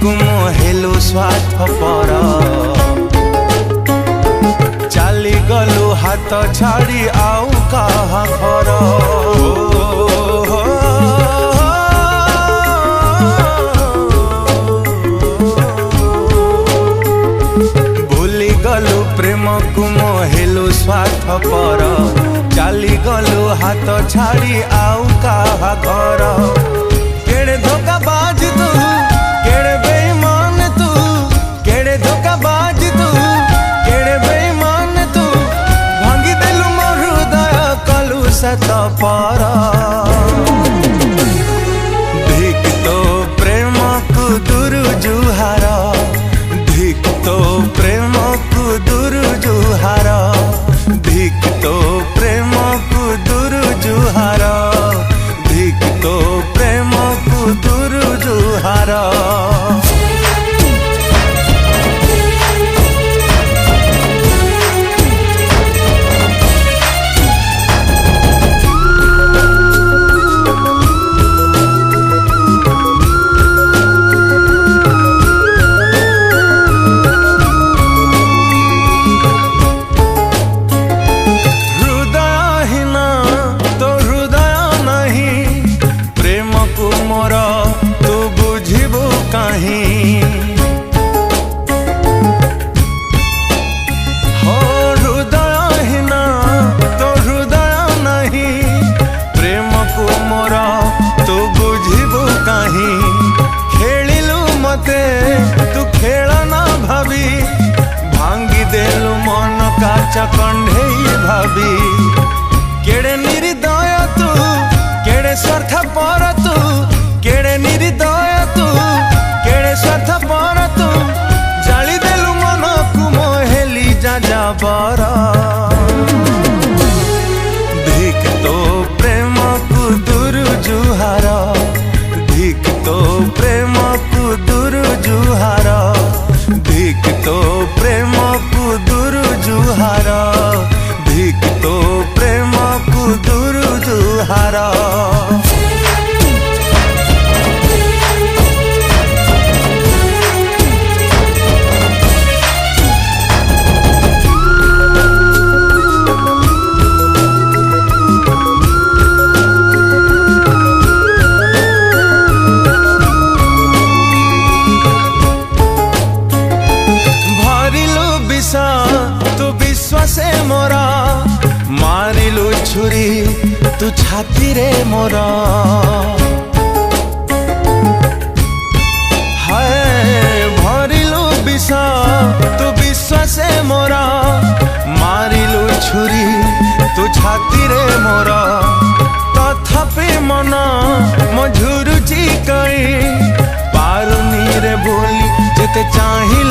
को मोहेलु स्वार्थपर चाली गलु हाथ छाड़ी आउ कहा घर भूली गलु प्रेम को मोहेलु स्वार्थपर चाली गलु हाथ छाड़ी आउ कहा घर केड़े धोखाबाज तू केड़े बेईमान तू केड़े धोखाबाज तू केड़े बेईमान तू भांगी देलु मोर हृदय कलु सत पर धिक तो प्रेम को दूर जुहार धिक तो प्रेम को दूर जुहार धिक तो प्रेम को दूर जुहार धिक तो प्रेम को दूर जुहार तू खेल ना भाभी भांगी देलु मन काचा कंढे भाभी केड़े निर्दय तू केड़े स्वार्थपर तू केड़े निर्दय तू केड़े स्वार्थपर तू जाली देलु मन को मोहेली जा बर धिक तो प्रेम को दूर जुहार धिक तो प्रेम को दूर जुहार धिक तो प्रेम को दूर जुहार धिक तो प्रेम को दूर जुहार तू विश्वासे मोरा मारिलु छुरी तू छाती रे मोरा हाय भरिलु विषा तू विश्वासे मोरा मारिलु छुरी तू छाती रे मोरा तथापि मन मो झुरुची कई पारुनी रे भूली जेते चाहिल